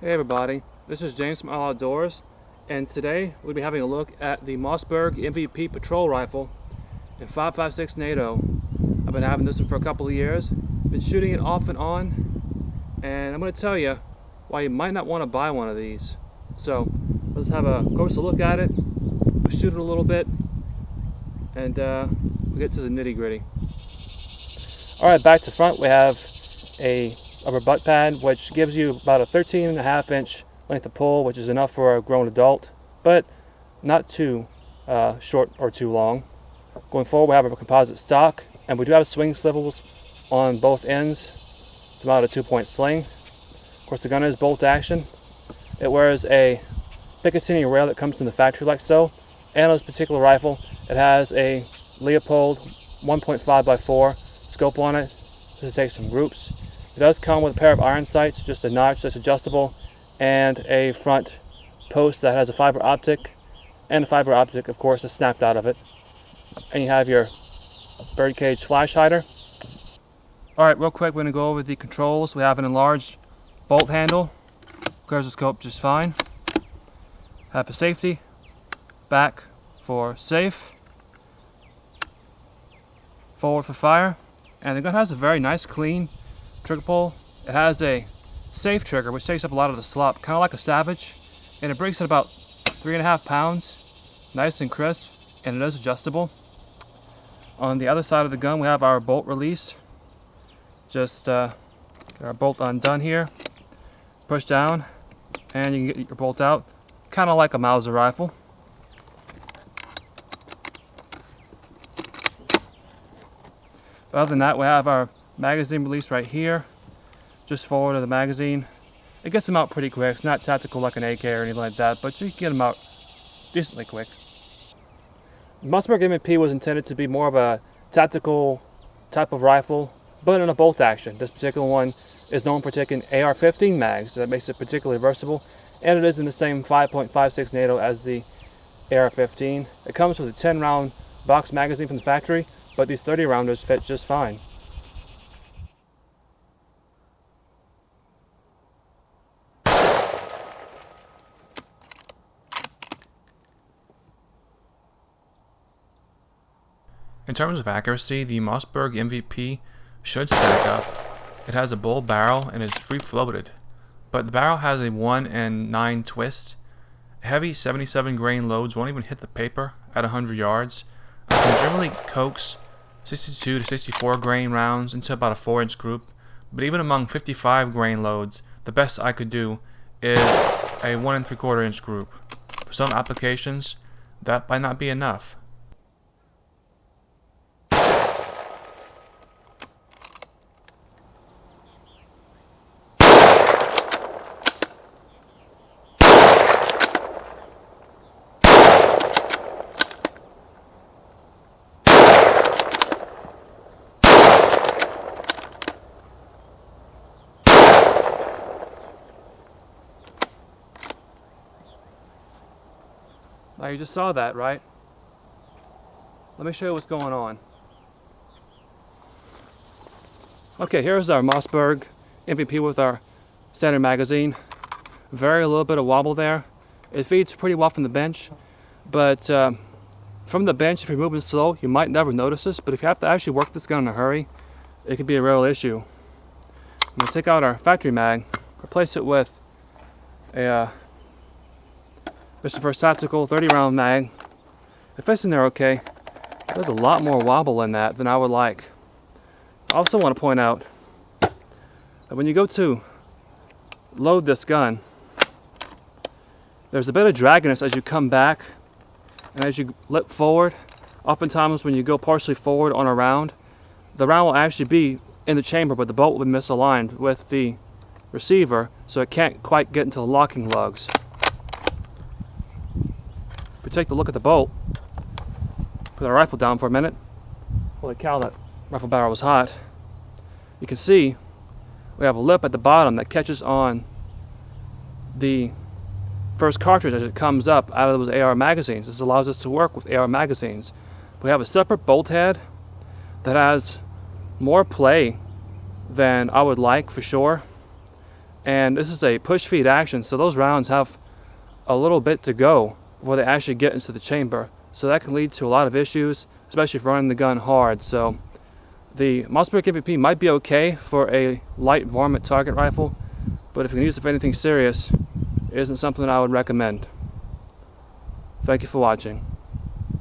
Hey everybody, this is James from All Outdoors, and today we'll be having a look at the Mossberg MVP patrol rifle in 5.56 NATO. I've been having this one for a couple of years, been shooting it off and on, and I'm going to tell you why you might not want to buy one of these. So let's have a closer look at it, we'll shoot it a little bit, and we'll get to the nitty gritty. Alright, back to front we have a rubber butt pad, which gives you about a 13.5 inch length of pull, which is enough for a grown adult, but not too short or too long. Going forward, we have a composite stock, and we do have swing swivels on both ends. It's about a 2-point sling. Of course, the gun is bolt action. It wears a Picatinny rail that comes from the factory like so, and on this particular rifle, it has a Leopold 1.5x4 scope on it. This is take some groups. It does come with a pair of iron sights, just a notch that's adjustable, and a front post that has a fiber optic, and the fiber optic, of course, is snapped out of it. And you have your birdcage flash hider. Alright, real quick, we're going to go over the controls. We have an enlarged bolt handle, clears the scope just fine. Have for safety, back for safe, forward for fire, and the gun has a very nice, clean trigger pull. It has a safe trigger which takes up a lot of the slop, kind of like a Savage, and it breaks at about 3.5 pounds, nice and crisp, and it is adjustable. On the other side of the gun we have our bolt release. Just get our bolt undone here, push down, and you can get your bolt out, kind of like a Mauser rifle. But other than that, we have our magazine release right here, just forward of the magazine. It gets them out pretty quick. It's not tactical like an AK or anything like that, but you can get them out decently quick. The Mossberg MVP was intended to be more of a tactical type of rifle, but in a bolt action. This particular one is known for taking AR-15 mags, so that makes it particularly versatile, and it is in the same 5.56 NATO as the AR-15. It comes with a 10-round box magazine from the factory, but these 30-rounders fit just fine. In terms of accuracy, the Mossberg MVP should stack up. It has a bull barrel and is free floated, but the barrel has a 1-9 twist. Heavy 77 grain loads won't even hit the paper at 100 yards. I can generally coax 62 to 64 grain rounds into about a 4-inch group, but even among 55 grain loads, the best I could do is a 1 3/4 inch group. For some applications, that might not be enough. Now you just saw that, right? Let me show you what's going on. Okay, here's our Mossberg MVP with our standard magazine. Very little bit of wobble there. It feeds pretty well from the bench, but from the bench, if you're moving slow, you might never notice this, but if you have to actually work this gun in a hurry, it could be a real issue. I'm going to take out our factory mag, replace it with a Mr. First Tactical 30-round mag. It fits in there okay. There's a lot more wobble in that than I would like. I also want to point out that when you go to load this gun, there's a bit of dragginess as you come back and as you lip forward. Oftentimes when you go partially forward on a round, the round will actually be in the chamber, but the bolt will be misaligned with the receiver, so it can't quite get into the locking lugs. If we take a look at the bolt, put our rifle down for a minute. Holy cow, that rifle barrel was hot. You can see we have a lip at the bottom that catches on the first cartridge as it comes up out of those AR magazines. This allows us to work with AR magazines. We have a separate bolt head that has more play than I would like for sure. And this is a push feed action, so those rounds have a little bit to go before they actually get into the chamber. So that can lead to a lot of issues, especially if running the gun hard. So the Mossberg MVP might be okay for a light varmint target rifle, but if you can use it for anything serious, it isn't something I would recommend. Thank you for watching.